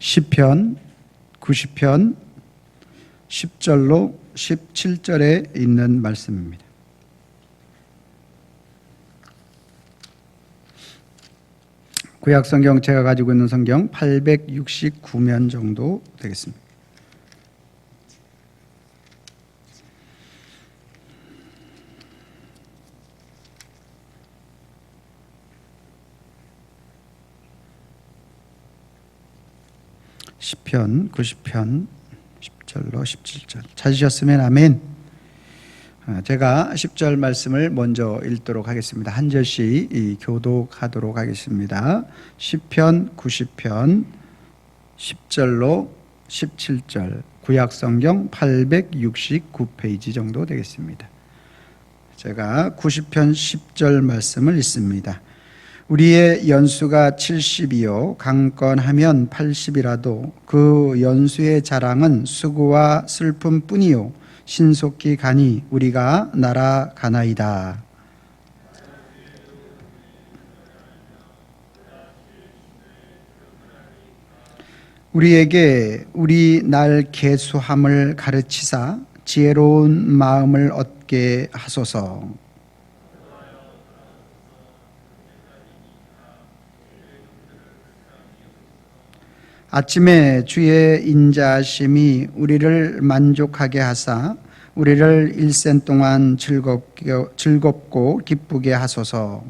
시편 90편 10절로 17절에 있는 말씀입니다. 구약성경 제가 가지고 있는 성경 869면 정도 되겠습니다. 시편 90편 10절로 17절 찾으셨으면 아멘. 제가 10절 말씀을 먼저 읽도록 하겠습니다. 한 절씩 교독하도록 하겠습니다. 시편 90편 10절로 17절 구약성경 869페이지 정도 되겠습니다. 제가 90편 10절 말씀을 읽습니다. 우리의 연수가 70이요 강건하면 80이라도 그 연수의 자랑은 수고와 슬픔뿐이요 신속히 가니 우리가 날아가나이다. 우리에게 우리 날 계수함을 가르치사 지혜로운 마음을 얻게 하소서. 아침에 주의 인자하심이 우리를 만족하게 하사 우리를 일생 동안 즐겁고 기쁘게 하소서.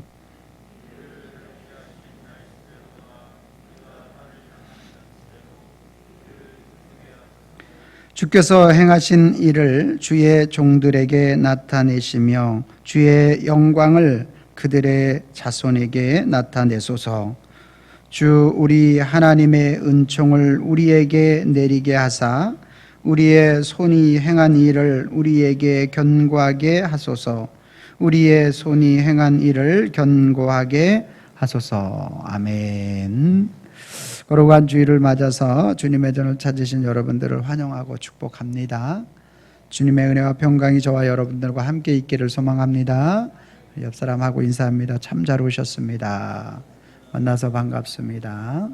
주께서 행하신 일을 주의 종들에게 나타내시며 주의 영광을 그들의 자손에게 나타내소서. 주 우리 하나님의 은총을 우리에게 내리게 하사 우리의 손이 행한 일을 우리에게 견고하게 하소서. 우리의 손이 행한 일을 견고하게 하소서. 아멘. 거룩한 주일을 맞아서 주님의 전을 찾으신 여러분들을 환영하고 축복합니다. 주님의 은혜와 평강이 저와 여러분들과 함께 있기를 소망합니다. 옆 사람하고 인사합니다. 참 잘 오셨습니다. 만나서 반갑습니다.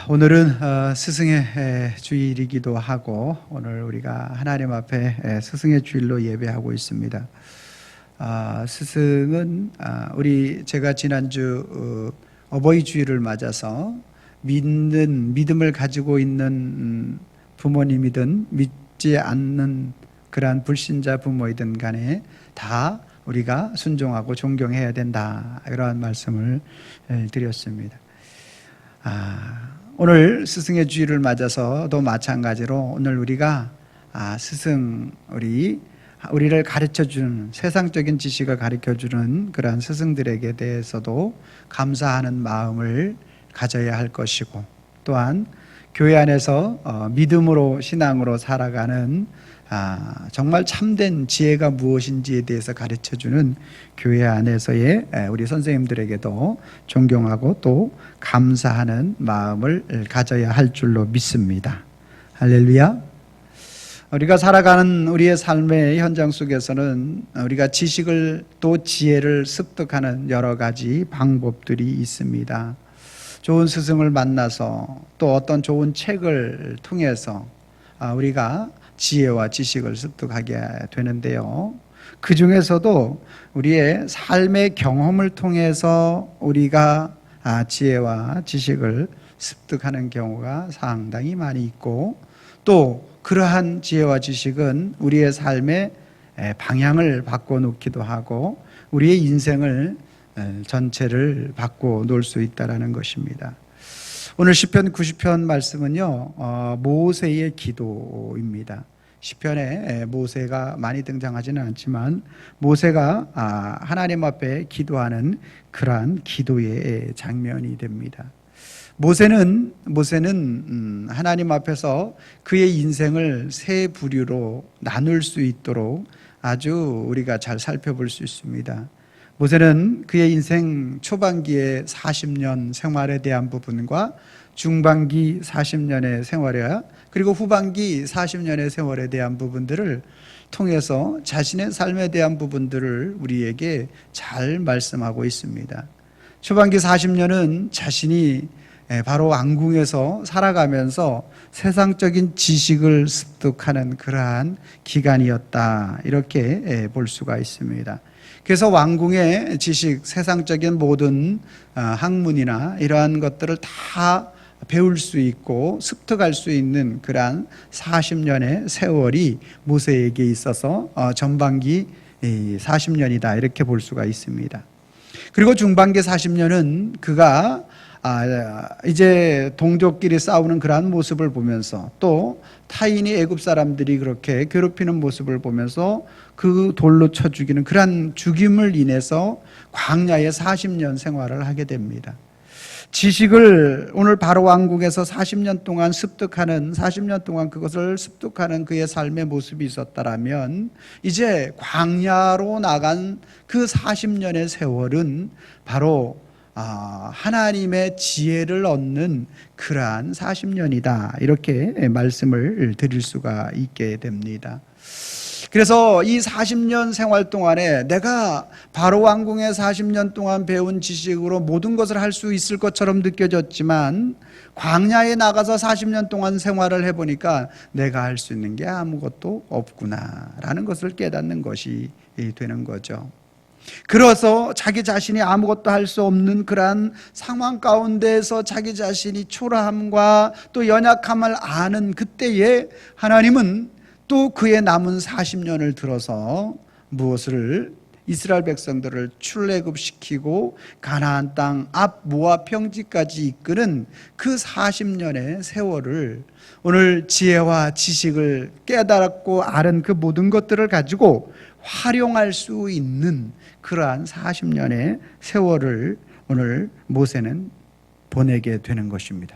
오늘은 스승의 주일이기도 하고 오늘 우리가 하나님 앞에 스승의 주일로 예배하고 있습니다. 스승은 제가 지난주 어버이 주일을 맞아서 믿음을 가지고 있는 부모님이든 믿지 않는 그러한 불신자 부모이든 간에 다 우리가 순종하고 존경해야 된다, 이러한 말씀을 드렸습니다. 오늘 스승의 주일을 맞아서도 마찬가지로 오늘 우리가 스승, 우리를 가르쳐주는 세상적인 지식을 가르쳐주는 그러한 스승들에게 대해서도 감사하는 마음을 가져야 할 것이고, 또한 교회 안에서 믿음으로 신앙으로 살아가는 정말 참된 지혜가 무엇인지에 대해서 가르쳐주는 교회 안에서의 우리 선생님들에게도 존경하고 또 감사하는 마음을 가져야 할 줄로 믿습니다. 할렐루야. 우리가 살아가는 우리의 삶의 현장 속에서는 우리가 지식을 또 지혜를 습득하는 여러 가지 방법들이 있습니다. 좋은 스승을 만나서 또 어떤 좋은 책을 통해서 우리가 지혜와 지식을 습득하게 되는데요. 그 중에서도 우리의 삶의 경험을 통해서 우리가 지혜와 지식을 습득하는 경우가 상당히 많이 있고, 또 그러한 지혜와 지식은 우리의 삶의 방향을 바꿔놓기도 하고 우리의 인생을 전체를 바꿔놓을 수 있다는 것입니다. 오늘 시편 90편 말씀은요, 모세의 기도입니다. 시편에 모세가 많이 등장하지는 않지만 모세가 하나님 앞에 기도하는 그러한 기도의 장면이 됩니다. 모세는 하나님 앞에서 그의 인생을 세 부류로 나눌 수 있도록 아주 우리가 잘 살펴볼 수 있습니다. 모세는 그의 인생 초반기의 40년 생활에 대한 부분과 중반기 40년의 생활에, 그리고 후반기 40년의 세월에 대한 부분들을 통해서 자신의 삶에 대한 부분들을 우리에게 잘 말씀하고 있습니다. 초반기 40년은 자신이 바로 왕궁에서 살아가면서 세상적인 지식을 습득하는 그러한 기간이었다, 이렇게 볼 수가 있습니다. 그래서 왕궁의 지식, 세상적인 모든 학문이나 이러한 것들을 다 배울 수 있고 습득할 수 있는 그러한 40년의 세월이 모세에게 있어서 전반기 40년이다, 이렇게 볼 수가 있습니다. 그리고 중반기 40년은 그가 이제 동족끼리 싸우는 그러한 모습을 보면서, 또 타인이 애굽 사람들이 그렇게 괴롭히는 모습을 보면서 그 돌로 쳐 죽이는 그러한 죽임을 인해서 광야의 40년 생활을 하게 됩니다. 지식을 오늘 바로 왕국에서 40년 동안 습득하는, 40년 동안 그것을 습득하는 그의 삶의 모습이 있었다라면, 이제 광야로 나간 그 40년의 세월은 바로 하나님의 지혜를 얻는 그러한 40년이다, 이렇게 말씀을 드릴 수가 있게 됩니다. 그래서 이 40년 생활 동안에 내가 바로 왕궁에 40년 동안 배운 지식으로 모든 것을 할 수 있을 것처럼 느껴졌지만, 광야에 나가서 40년 동안 생활을 해보니까 내가 할 수 있는 게 아무것도 없구나라는 것을 깨닫는 것이 되는 거죠. 그래서 자기 자신이 아무것도 할 수 없는 그러한 상황 가운데에서 자기 자신이 초라함과 또 연약함을 아는 그때에 하나님은 또 그의 남은 40년을 들어서 무엇을, 이스라엘 백성들을 출애굽시키고 가나안 땅 앞 모압 평지까지 이끄는 그 40년의 세월을, 오늘 지혜와 지식을 깨달았고 아는 그 모든 것들을 가지고 활용할 수 있는 그러한 40년의 세월을 오늘 모세는 보내게 되는 것입니다.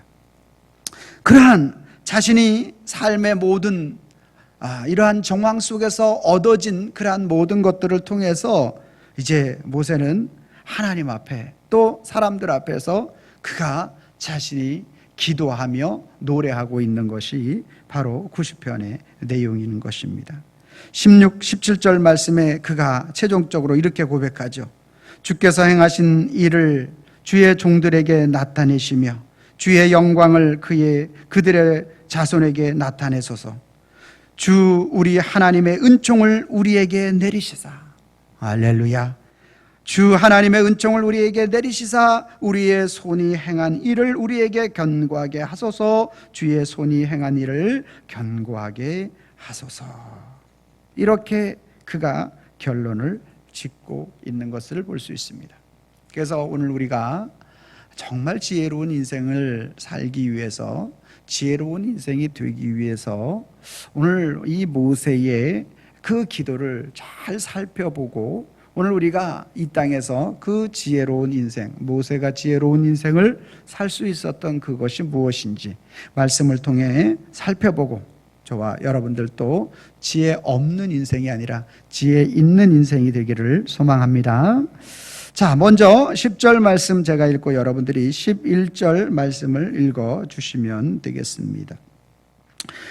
그러한 자신이 삶의 모든 이러한 정황 속에서 얻어진 그러한 모든 것들을 통해서 이제 모세는 하나님 앞에 또 사람들 앞에서 그가 자신이 기도하며 노래하고 있는 것이 바로 90편의 내용인 것입니다. 16, 17절 말씀에 그가 최종적으로 이렇게 고백하죠. 주께서 행하신 일을 주의 종들에게 나타내시며 주의 영광을 그들의 자손에게 나타내소서. 주 우리 하나님의 은총을 우리에게 내리시사. 할렐루야. 주 하나님의 은총을 우리에게 내리시사 우리의 손이 행한 일을 우리에게 견고하게 하소서. 주의 손이 행한 일을 견고하게 하소서. 이렇게 그가 결론을 짓고 있는 것을 볼 수 있습니다. 그래서 오늘 우리가 정말 지혜로운 인생을 살기 위해서, 지혜로운 인생이 되기 위해서 오늘 이 모세의 그 기도를 잘 살펴보고, 오늘 우리가 이 땅에서 그 지혜로운 인생, 모세가 지혜로운 인생을 살 수 있었던 그것이 무엇인지 말씀을 통해 살펴보고, 저와 여러분들도 지혜 없는 인생이 아니라 지혜 있는 인생이 되기를 소망합니다. 자, 먼저 10절 말씀 제가 읽고 여러분들이 11절 말씀을 읽어 주시면 되겠습니다.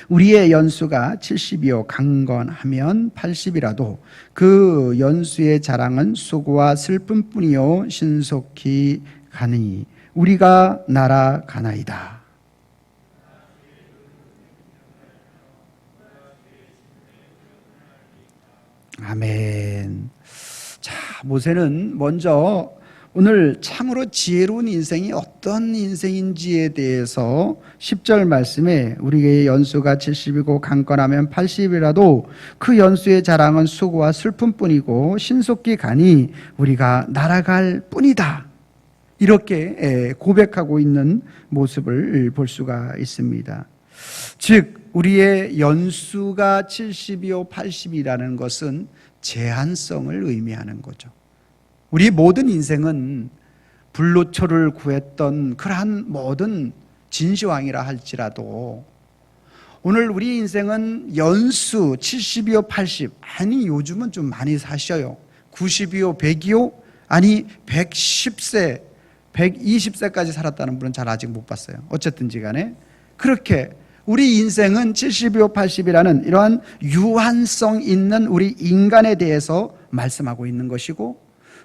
우리의 연수가 70이요 강건하면 80이라도 그 연수의 자랑은 수고와 슬픔뿐이요 신속히 가니 우리가 날아가나이다. 아멘. 자, 모세는 먼저 오늘 참으로 지혜로운 인생이 어떤 인생인지에 대해서 10절 말씀에 우리의 연수가 70이고 강건하면 80이라도 그 연수의 자랑은 수고와 슬픔뿐이고 신속히 가니 우리가 날아갈 뿐이다, 이렇게 고백하고 있는 모습을 볼 수가 있습니다. 즉 우리의 연수가 70이요 80이라는 것은 제한성을 의미하는 거죠. 우리 모든 인생은 불로초를 구했던 그러한 모든 진시황이라 할지라도 오늘 우리 인생은 연수 70이요 80, 아니 요즘은 좀 많이 사셔요. 90이요 100이요, 아니 110세 120세까지 살았다는 분은 잘 아직 못 봤어요. 어쨌든지 간에 그렇게 우리 인생은 70이요 80이라는 이러한 유한성 있는 우리 인간에 대해서 말씀하고 있는 것이고,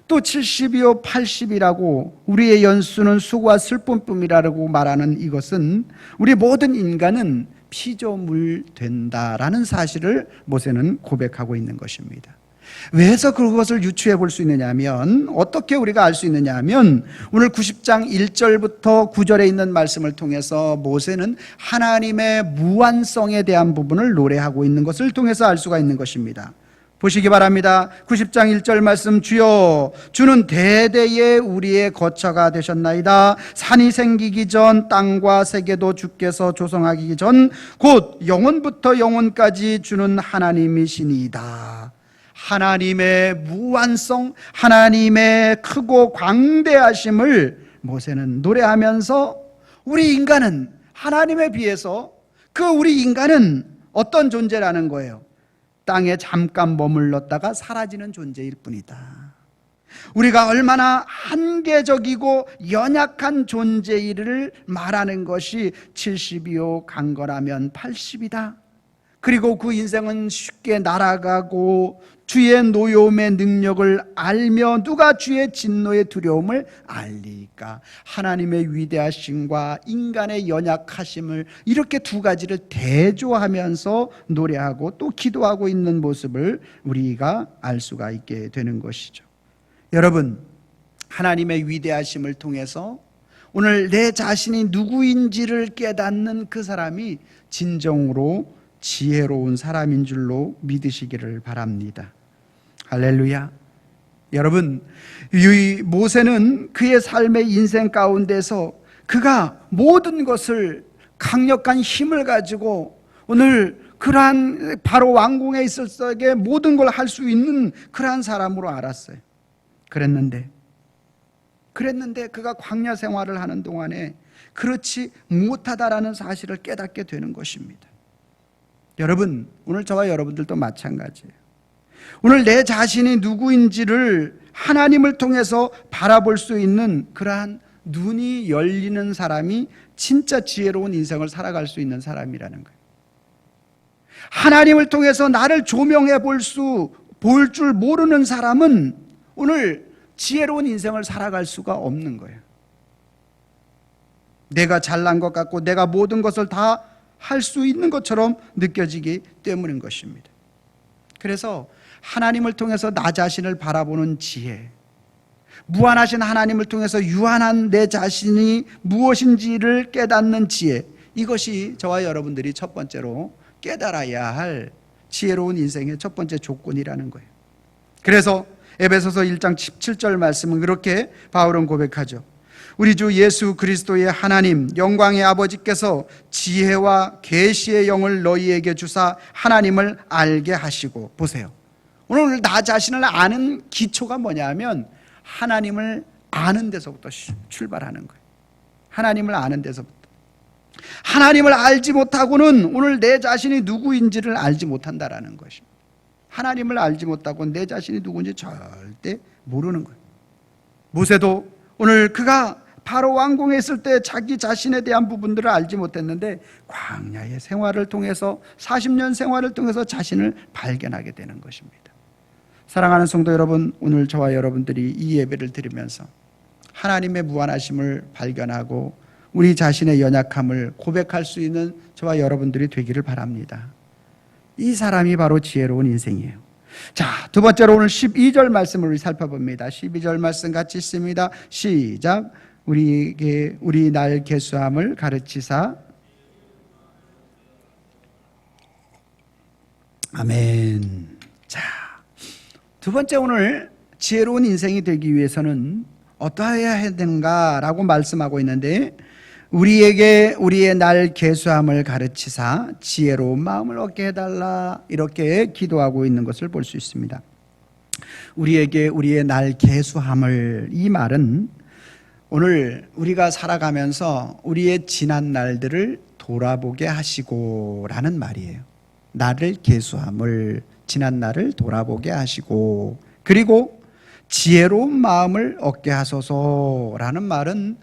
또 70이요 80이라고 우리의 연수는 수고와 슬픔뿐이라고 말하는 이것은 우리 모든 인간은 피조물 된다라는 사실을 모세는 고백하고 있는 것입니다. 왜서 그것을 유추해 볼 수 있느냐 하면, 어떻게 우리가 알 수 있느냐 하면, 오늘 90장 1절부터 9절에 있는 말씀을 통해서 모세는 하나님의 무한성에 대한 부분을 노래하고 있는 것을 통해서 알 수가 있는 것입니다. 보시기 바랍니다. 90장 1절 말씀, 주여 주는 대대에 우리의 거처가 되셨나이다. 산이 생기기 전 땅과 세계도 주께서 조성하기 전 곧 영원부터 영원까지 주는 하나님이시니이다. 하나님의 무한성, 하나님의 크고 광대하심을 모세는 노래하면서, 우리 인간은 하나님에 비해서 우리 인간은 어떤 존재라는 거예요? 땅에 잠깐 머물렀다가 사라지는 존재일 뿐이다. 우리가 얼마나 한계적이고 연약한 존재일을 말하는 것이 70이요 강건하면 80이다. 그리고 그 인생은 쉽게 날아가고 주의 노여움의 능력을 알며 누가 주의 진노의 두려움을 알리까? 하나님의 위대하심과 인간의 연약하심을 이렇게 두 가지를 대조하면서 노래하고 또 기도하고 있는 모습을 우리가 알 수가 있게 되는 것이죠. 여러분, 하나님의 위대하심을 통해서 오늘 내 자신이 누구인지를 깨닫는 그 사람이 진정으로 지혜로운 사람인 줄로 믿으시기를 바랍니다. 할렐루야. 여러분, 이 모세는 그의 삶의 인생 가운데서 그가 모든 것을 강력한 힘을 가지고 오늘 그러한 바로 왕궁에 있을 적에 모든 걸 할 수 있는 그러한 사람으로 알았어요. 그랬는데 그가 광야 생활을 하는 동안에 그렇지 못하다라는 사실을 깨닫게 되는 것입니다. 여러분, 오늘 저와 여러분들도 마찬가지예요. 오늘 내 자신이 누구인지를 하나님을 통해서 바라볼 수 있는 그러한 눈이 열리는 사람이 진짜 지혜로운 인생을 살아갈 수 있는 사람이라는 거예요. 하나님을 통해서 나를 조명해 볼 줄 모르는 사람은 오늘 지혜로운 인생을 살아갈 수가 없는 거예요. 내가 잘난 것 같고 내가 모든 것을 다 할 수 있는 것처럼 느껴지기 때문인 것입니다. 그래서 하나님을 통해서 나 자신을 바라보는 지혜, 무한하신 하나님을 통해서 유한한 내 자신이 무엇인지를 깨닫는 지혜, 이것이 저와 여러분들이 첫 번째로 깨달아야 할 지혜로운 인생의 첫 번째 조건이라는 거예요. 그래서 에베소서 1장 17절 말씀은 그렇게 바울은 고백하죠. 우리 주 예수 그리스도의 하나님 영광의 아버지께서 지혜와 계시의 영을 너희에게 주사 하나님을 알게 하시고. 보세요, 오늘 나 자신을 아는 기초가 뭐냐면 하나님을 아는 데서부터 출발하는 거예요. 하나님을 아는 데서부터. 하나님을 알지 못하고는 오늘 내 자신이 누구인지를 알지 못한다라는 것입니다. 하나님을 알지 못하고 내 자신이 누구인지 절대 모르는 거예요. 모세도 오늘 그가 바로 왕궁에 있을 때 자기 자신에 대한 부분들을 알지 못했는데 광야의 생활을 통해서 40년 생활을 통해서 자신을 발견하게 되는 것입니다. 사랑하는 성도 여러분, 오늘 저와 여러분들이 이 예배를 드리면서 하나님의 무한하심을 발견하고 우리 자신의 연약함을 고백할 수 있는 저와 여러분들이 되기를 바랍니다. 이 사람이 바로 지혜로운 인생이에요. 자, 두 번째로 오늘 12절 말씀을 우리 살펴봅니다. 12절 말씀 같이 있습니다. 시작. 우리에게 우리 날 계수함을 가르치사. 아멘. 자, 두 번째, 오늘 지혜로운 인생이 되기 위해서는 어떠해야 되는가라고 말씀하고 있는데, 우리에게 우리의 날 계수함을 가르치사 지혜로운 마음을 얻게 해달라, 이렇게 기도하고 있는 것을 볼 수 있습니다. 우리에게 우리의 날 계수함을, 이 말은 오늘 우리가 살아가면서 우리의 지난 날들을 돌아보게 하시고 라는 말이에요. 나를 계수함을, 지난 날을 돌아보게 하시고, 그리고 지혜로운 마음을 얻게 하소서라는 말은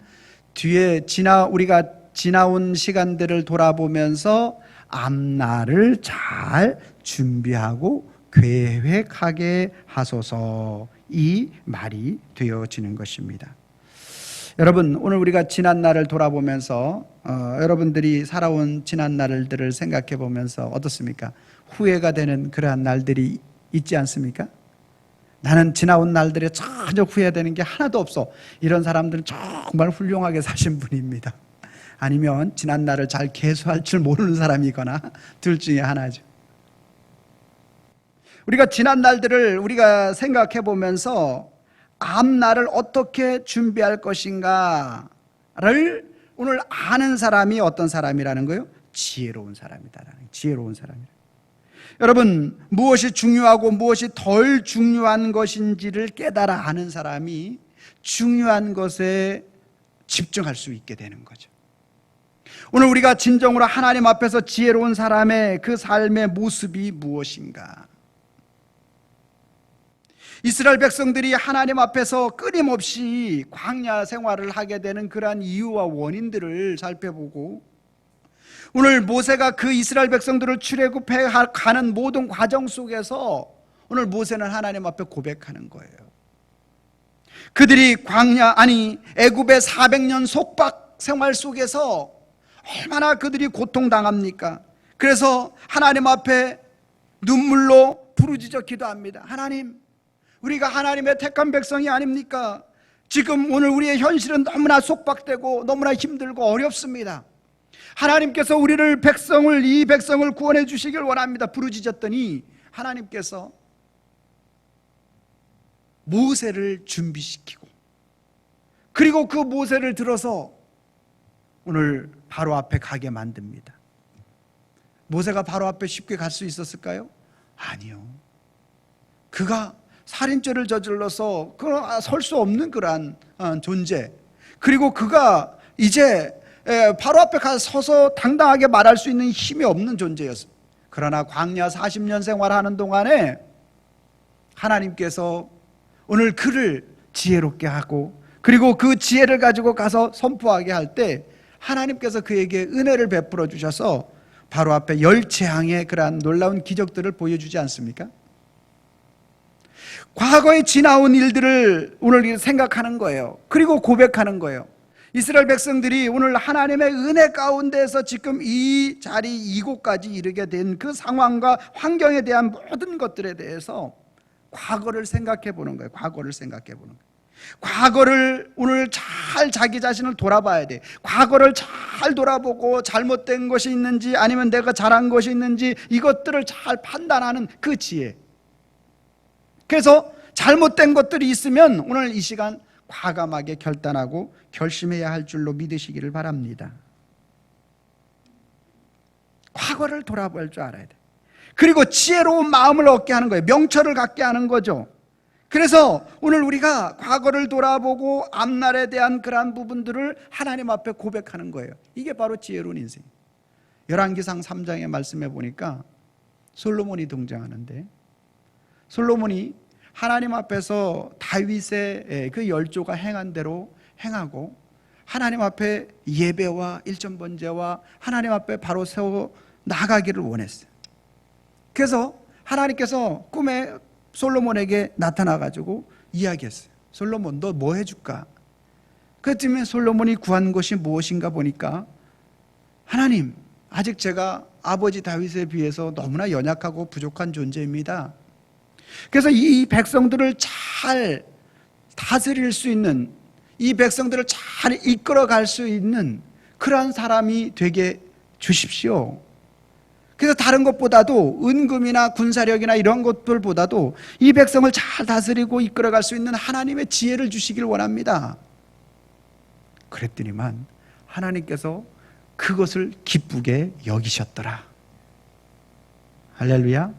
뒤에 우리가 지나온 시간들을 돌아보면서 앞날을 잘 준비하고 계획하게 하소서, 이 말이 되어지는 것입니다. 여러분, 오늘 우리가 지난 날을 돌아보면서 여러분들이 살아온 지난 날들을 생각해 보면서 어떻습니까? 후회가 되는 그러한 날들이 있지 않습니까? 나는 지나온 날들에 전혀 후회되는 게 하나도 없어. 이런 사람들은 정말 훌륭하게 사신 분입니다. 아니면 지난 날을 잘 계수할 줄 모르는 사람이거나 둘 중에 하나죠. 우리가 지난 날들을 우리가 생각해 보면서 앞날을 어떻게 준비할 것인가를 오늘 아는 사람이 어떤 사람이라는 거예요? 지혜로운 사람이다라는, 지혜로운 사람이다. 여러분, 무엇이 중요하고 무엇이 덜 중요한 것인지를 깨달아 아는 사람이 중요한 것에 집중할 수 있게 되는 거죠. 오늘 우리가 진정으로 하나님 앞에서 지혜로운 사람의 그 삶의 모습이 무엇인가? 이스라엘 백성들이 하나님 앞에서 끊임없이 광야 생활을 하게 되는 그러한 이유와 원인들을 살펴보고, 오늘 모세가 그 이스라엘 백성들을 출애굽해 가는 모든 과정 속에서 오늘 모세는 하나님 앞에 고백하는 거예요. 그들이 애굽의 400년 속박 생활 속에서 얼마나 그들이 고통당합니까? 그래서 하나님 앞에 눈물로 부르짖어 기도합니다. 하나님, 우리가 하나님의 택한 백성이 아닙니까? 지금 오늘 우리의 현실은 너무나 속박되고 너무나 힘들고 어렵습니다. 하나님께서 이 백성을 구원해 주시길 원합니다. 부르짖었더니 하나님께서 모세를 준비시키고, 그리고 그 모세를 들어서 오늘 바로 앞에 가게 만듭니다. 모세가 바로 앞에 쉽게 갈 수 있었을까요? 아니요. 그가 살인죄를 저질러서 설 수 없는 그러한 존재, 그리고 그가 이제 바로 앞에 가서 서서 당당하게 말할 수 있는 힘이 없는 존재였습니다. 그러나 광야 40년 생활하는 동안에 하나님께서 오늘 그를 지혜롭게 하고, 그리고 그 지혜를 가지고 가서 선포하게 할 때 하나님께서 그에게 은혜를 베풀어 주셔서 바로 앞에 열재앙의 그러한 놀라운 기적들을 보여주지 않습니까? 과거에 지나온 일들을 오늘 생각하는 거예요. 그리고 고백하는 거예요. 이스라엘 백성들이 오늘 하나님의 은혜 가운데서 지금 이 자리, 이곳까지 이르게 된 그 상황과 환경에 대한 모든 것들에 대해서 과거를 생각해 보는 거예요. 과거를 생각해 보는 거예요. 과거를 오늘 잘 자기 자신을 돌아봐야 돼. 과거를 잘 돌아보고 잘못된 것이 있는지 아니면 내가 잘한 것이 있는지 이것들을 잘 판단하는 그 지혜. 그래서 잘못된 것들이 있으면 오늘 이 시간 과감하게 결단하고 결심해야 할 줄로 믿으시기를 바랍니다. 과거를 돌아볼 줄 알아야 돼. 그리고 지혜로운 마음을 얻게 하는 거예요. 명철을 갖게 하는 거죠. 그래서 오늘 우리가 과거를 돌아보고 앞날에 대한 그러한 부분들을 하나님 앞에 고백하는 거예요. 이게 바로 지혜로운 인생. 열왕기상 3장에 말씀해 보니까 솔로몬이 등장하는데, 솔로몬이 하나님 앞에서 다윗의 그 열조가 행한 대로 행하고 하나님 앞에 예배와 일전번제와 하나님 앞에 바로 세워 나가기를 원했어요. 그래서 하나님께서 꿈에 솔로몬에게 나타나가지고 이야기했어요. 솔로몬, 너 뭐 해줄까? 그랬더니 솔로몬이 구한 것이 무엇인가 보니까, 하나님, 아직 제가 아버지 다윗에 비해서 너무나 연약하고 부족한 존재입니다. 그래서 이 백성들을 잘 다스릴 수 있는, 이 백성들을 잘 이끌어갈 수 있는 그러한 사람이 되게 주십시오. 그래서 다른 것보다도 은금이나 군사력이나 이런 것들보다도 이 백성을 잘 다스리고 이끌어갈 수 있는 하나님의 지혜를 주시길 원합니다. 그랬더니만 하나님께서 그것을 기쁘게 여기셨더라. 할렐루야.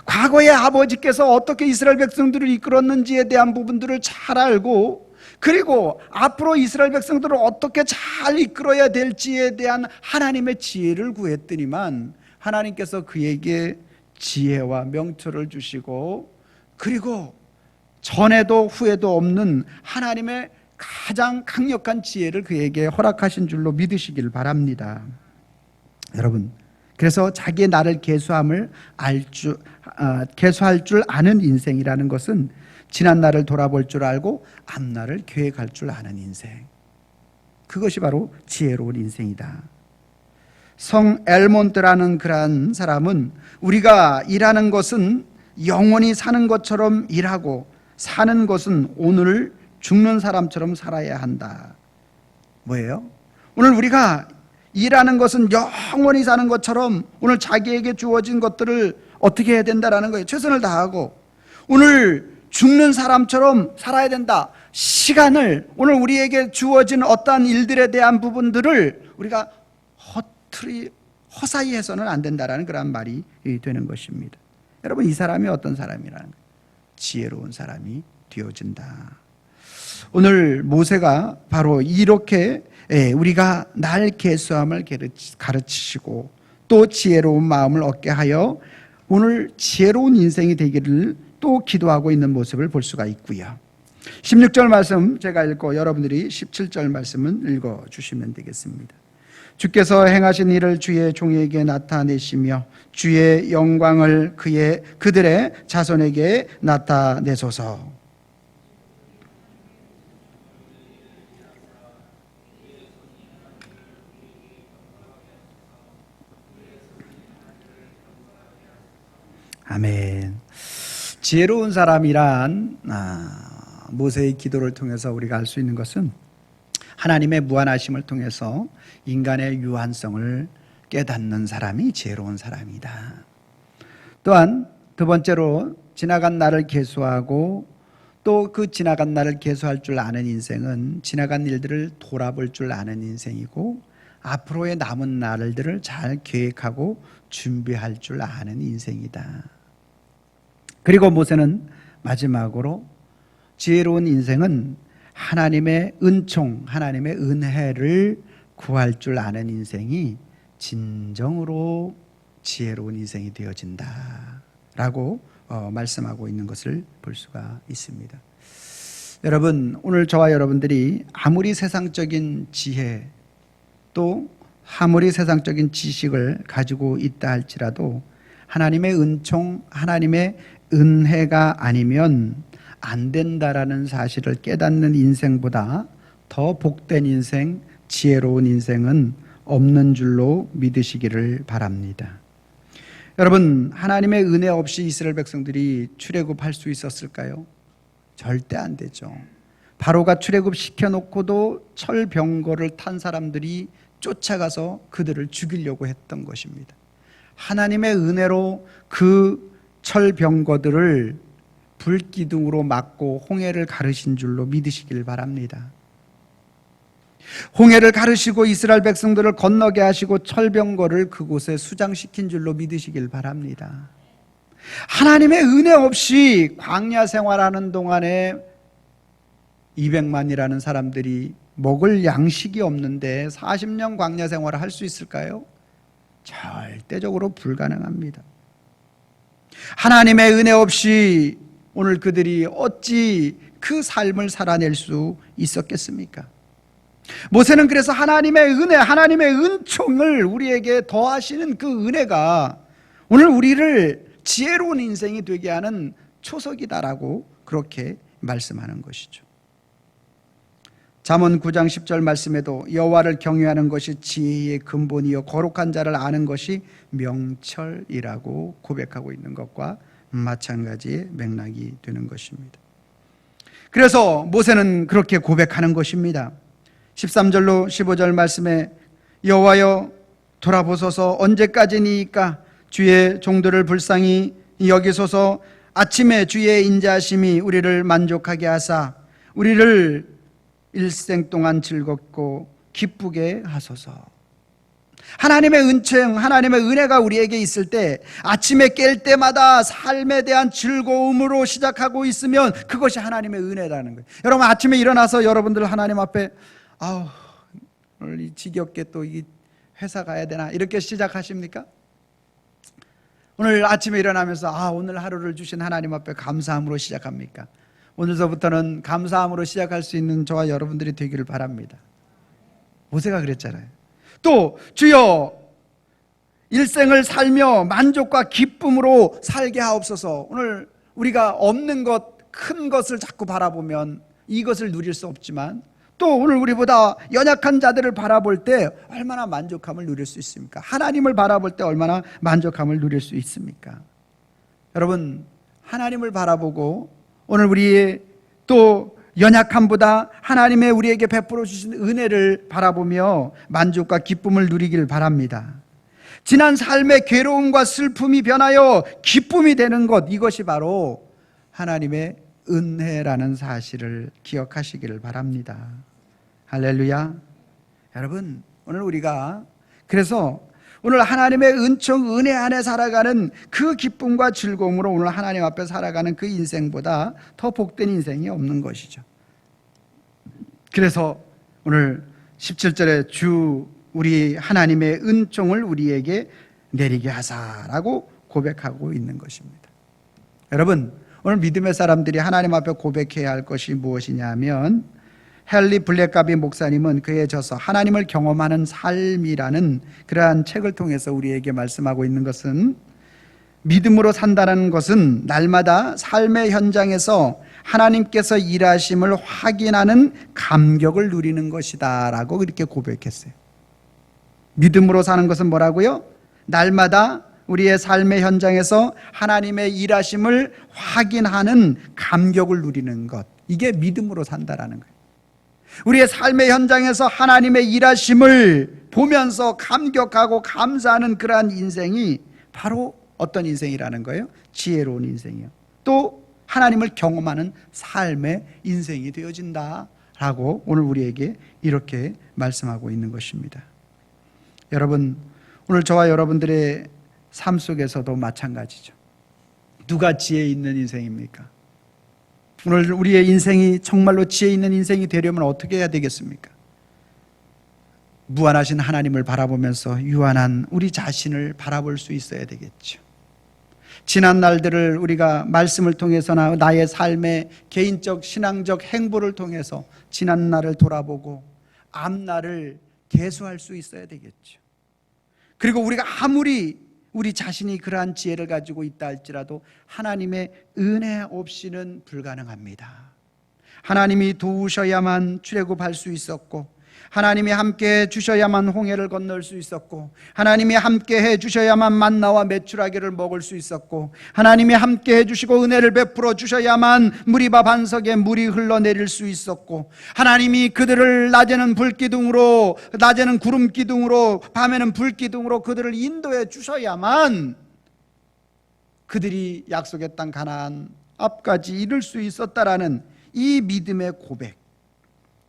과거의 아버지께서 어떻게 이스라엘 백성들을 이끌었는지에 대한 부분들을 잘 알고, 그리고 앞으로 이스라엘 백성들을 어떻게 잘 이끌어야 될지에 대한 하나님의 지혜를 구했더니만 하나님께서 그에게 지혜와 명철을 주시고, 그리고 전에도 후에도 없는 하나님의 가장 강력한 지혜를 그에게 허락하신 줄로 믿으시길 바랍니다. 여러분, 그래서 자기의 나를 계수할 줄 아는 인생이라는 것은 지난 날을 돌아볼 줄 알고 앞날을 계획할 줄 아는 인생. 그것이 바로 지혜로운 인생이다. 성 엘몬트라는 그러한 사람은 우리가 일하는 것은 영원히 사는 것처럼 일하고 사는 것은 오늘 죽는 사람처럼 살아야 한다. 뭐예요? 오늘 우리가 일하는 것은 영원히 사는 것처럼 오늘 자기에게 주어진 것들을 어떻게 해야 된다라는 거예요. 최선을 다하고 오늘 죽는 사람처럼 살아야 된다. 시간을 오늘 우리에게 주어진 어떠한 일들에 대한 부분들을 우리가 허사히 해서는 안 된다라는 그런 말이 되는 것입니다. 여러분, 이 사람이 어떤 사람이라는 거예요? 지혜로운 사람이 되어진다. 오늘 모세가 바로 이렇게 우리가 날 계수함을 가르치시고 또 지혜로운 마음을 얻게 하여 오늘 지혜로운 인생이 되기를 또 기도하고 있는 모습을 볼 수가 있고요. 16절 말씀 제가 읽고 여러분들이 17절 말씀은 읽어주시면 되겠습니다. 주께서 행하신 일을 주의 종에게 나타내시며 주의 영광을 그들의 자손에게 나타내소서. 아멘. 지혜로운 사람이란 모세의 기도를 통해서 우리가 알 수 있는 것은 하나님의 무한하심을 통해서 인간의 유한성을 깨닫는 사람이 지혜로운 사람이다. 또한 두 번째로 지나간 날을 계수하고 또 그 지나간 날을 계수할 줄 아는 인생은 지나간 일들을 돌아볼 줄 아는 인생이고 앞으로의 남은 날들을 잘 계획하고 준비할 줄 아는 인생이다. 그리고 모세는 마지막으로 지혜로운 인생은 하나님의 은총, 하나님의 은혜를 구할 줄 아는 인생이 진정으로 지혜로운 인생이 되어진다 라고 말씀하고 있는 것을 볼 수가 있습니다. 여러분, 오늘 저와 여러분들이 아무리 세상적인 지혜 또 아무리 세상적인 지식을 가지고 있다 할지라도 하나님의 은총, 하나님의 은혜가 아니면 안 된다라는 사실을 깨닫는 인생보다 더 복된 인생, 지혜로운 인생은 없는 줄로 믿으시기를 바랍니다. 여러분, 하나님의 은혜 없이 이스라엘 백성들이 출애굽할 수 있었을까요? 절대 안 되죠. 바로가 출애굽시켜놓고도 철병거를 탄 사람들이 쫓아가서 그들을 죽이려고 했던 것입니다. 하나님의 은혜로 그 철병거들을 불기둥으로 막고 홍해를 가르신 줄로 믿으시길 바랍니다. 홍해를 가르시고 이스라엘 백성들을 건너게 하시고 철병거를 그곳에 수장시킨 줄로 믿으시길 바랍니다. 하나님의 은혜 없이 광야 생활하는 동안에 200만이라는 사람들이 먹을 양식이 없는데 40년 광야 생활을 할 수 있을까요? 절대적으로 불가능합니다. 하나님의 은혜 없이 오늘 그들이 어찌 그 삶을 살아낼 수 있었겠습니까? 모세는 그래서 하나님의 은혜, 하나님의 은총을 우리에게 더하시는 그 은혜가 오늘 우리를 지혜로운 인생이 되게 하는 초석이다라고 그렇게 말씀하는 것이죠. 잠언 9장 10절 말씀에도 여호와를 경외하는 것이 지혜의 근본이요 거룩한 자를 아는 것이 명철이라고 고백하고 있는 것과 마찬가지의 맥락이 되는 것입니다. 그래서 모세는 그렇게 고백하는 것입니다. 13절로 15절 말씀에 여호와여 돌아보소서 언제까지니까 주의 종들을 불쌍히 여기소서 아침에 주의 인자하심이 우리를 만족하게 하사 우리를 일생 동안 즐겁고 기쁘게 하소서. 하나님의 은총, 하나님의 은혜가 우리에게 있을 때 아침에 깰 때마다 삶에 대한 즐거움으로 시작하고 있으면 그것이 하나님의 은혜라는 거예요. 여러분 아침에 일어나서 여러분들 하나님 앞에 오늘 이 지겹게 또 이 회사 가야 되나 이렇게 시작하십니까? 오늘 아침에 일어나면서 오늘 하루를 주신 하나님 앞에 감사함으로 시작합니까? 오늘서부터는 감사함으로 시작할 수 있는 저와 여러분들이 되기를 바랍니다. 모세가 그랬잖아요. 또 주여 일생을 살며 만족과 기쁨으로 살게 하옵소서. 오늘 우리가 없는 것 큰 것을 자꾸 바라보면 이것을 누릴 수 없지만, 또 오늘 우리보다 연약한 자들을 바라볼 때 얼마나 만족함을 누릴 수 있습니까? 하나님을 바라볼 때 얼마나 만족함을 누릴 수 있습니까? 여러분, 하나님을 바라보고 오늘 우리의 또 연약함보다 하나님의 우리에게 베풀어 주신 은혜를 바라보며 만족과 기쁨을 누리길 바랍니다. 지난 삶의 괴로움과 슬픔이 변하여 기쁨이 되는 것, 이것이 바로 하나님의 은혜라는 사실을 기억하시기를 바랍니다. 할렐루야. 여러분, 오늘 우리가 그래서 오늘 하나님의 은총, 은혜 안에 살아가는 그 기쁨과 즐거움으로 오늘 하나님 앞에 살아가는 그 인생보다 더 복된 인생이 없는 것이죠. 그래서 오늘 17절에 주 우리 하나님의 은총을 우리에게 내리게 하사라고 고백하고 있는 것입니다. 여러분, 오늘 믿음의 사람들이 하나님 앞에 고백해야 할 것이 무엇이냐면, 헨리 블랙가비 목사님은 그에 져서 하나님을 경험하는 삶이라는 그러한 책을 통해서 우리에게 말씀하고 있는 것은, 믿음으로 산다는 것은 날마다 삶의 현장에서 하나님께서 일하심을 확인하는 감격을 누리는 것이다 라고 이렇게 고백했어요. 믿음으로 사는 것은 뭐라고요? 날마다 우리의 삶의 현장에서 하나님의 일하심을 확인하는 감격을 누리는 것, 이게 믿음으로 산다라는 거예요. 우리의 삶의 현장에서 하나님의 일하심을 보면서 감격하고 감사하는 그러한 인생이 바로 어떤 인생이라는 거예요? 지혜로운 인생이요. 또 하나님을 경험하는 삶의 인생이 되어진다라고 오늘 우리에게 이렇게 말씀하고 있는 것입니다. 여러분, 오늘 저와 여러분들의 삶 속에서도 마찬가지죠. 누가 지혜 있는 인생입니까? 오늘 우리의 인생이 정말로 지혜 있는 인생이 되려면 어떻게 해야 되겠습니까? 무한하신 하나님을 바라보면서 유한한 우리 자신을 바라볼 수 있어야 되겠죠. 지난 날들을 우리가 말씀을 통해서나 나의 삶의 개인적 신앙적 행보를 통해서 지난 날을 돌아보고 앞날을 계수할 수 있어야 되겠죠. 그리고 우리가 아무리 우리 자신이 그러한 지혜를 가지고 있다 할지라도 하나님의 은혜 없이는 불가능합니다. 하나님이 도우셔야만 출애굽할 수 있었고, 하나님이 함께 해 주셔야만 홍해를 건널 수 있었고, 하나님이 함께 해 주셔야만 만나와 메추라기를 먹을 수 있었고, 하나님이 함께 해 주시고 은혜를 베풀어 주셔야만 무리밥 반석에 물이 흘러내릴 수 있었고, 하나님이 그들을 낮에는 불기둥으로, 낮에는 구름 기둥으로, 밤에는 불기둥으로 그들을 인도해 주셔야만 그들이 약속의 땅 가나안 앞까지 이룰 수 있었다라는 이 믿음의 고백.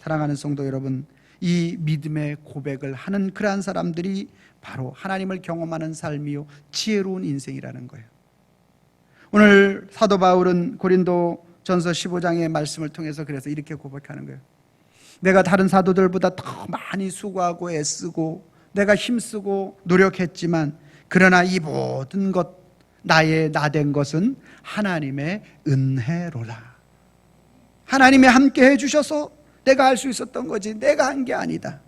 사랑하는 성도 여러분, 이 믿음의 고백을 하는 그러한 사람들이 바로 하나님을 경험하는 삶이요 지혜로운 인생이라는 거예요. 오늘 사도 바울은 고린도 전서 15장의 말씀을 통해서 그래서 이렇게 고백하는 거예요. 내가 다른 사도들보다 더 많이 수고하고 애쓰고 내가 힘쓰고 노력했지만, 그러나 이 모든 것 나의 나된 것은 하나님의 은혜로라. 하나님이 함께 해주셔서 내가 할 수 있었던 거지 내가 한 게 아니다.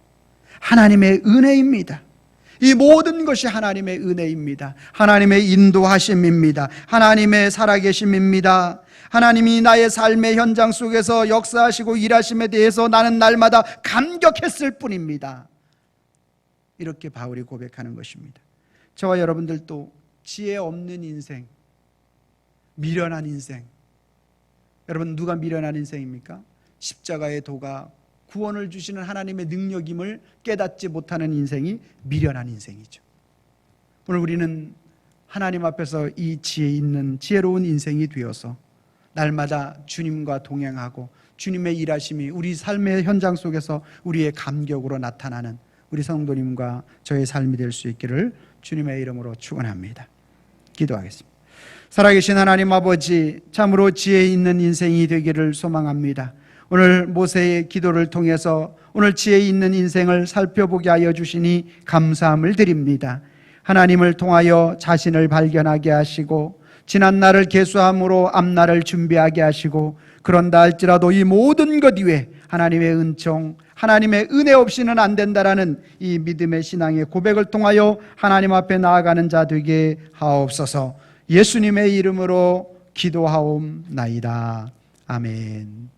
하나님의 은혜입니다. 이 모든 것이 하나님의 은혜입니다. 하나님의 인도하심입니다. 하나님의 살아계심입니다. 하나님이 나의 삶의 현장 속에서 역사하시고 일하심에 대해서 나는 날마다 감격했을 뿐입니다. 이렇게 바울이 고백하는 것입니다. 저와 여러분들도 지혜 없는 인생, 미련한 인생, 여러분 누가 미련한 인생입니까? 십자가의 도가 구원을 주시는 하나님의 능력임을 깨닫지 못하는 인생이 미련한 인생이죠. 오늘 우리는 하나님 앞에서 이 지혜 있는 지혜로운 인생이 되어서 날마다 주님과 동행하고 주님의 일하심이 우리 삶의 현장 속에서 우리의 감격으로 나타나는 우리 성도님과 저의 삶이 될 수 있기를 주님의 이름으로 축원합니다. 기도하겠습니다. 살아계신 하나님 아버지, 참으로 지혜 있는 인생이 되기를 소망합니다. 오늘 모세의 기도를 통해서 오늘 지혜 있는 인생을 살펴보게 하여 주시니 감사함을 드립니다. 하나님을 통하여 자신을 발견하게 하시고 지난 날을 계수함으로 앞날을 준비하게 하시고, 그런다 할지라도 이 모든 것 위에 하나님의 은총, 하나님의 은혜 없이는 안 된다라는 이 믿음의 신앙의 고백을 통하여 하나님 앞에 나아가는 자 되게 하옵소서. 예수님의 이름으로 기도하옵나이다. 아멘.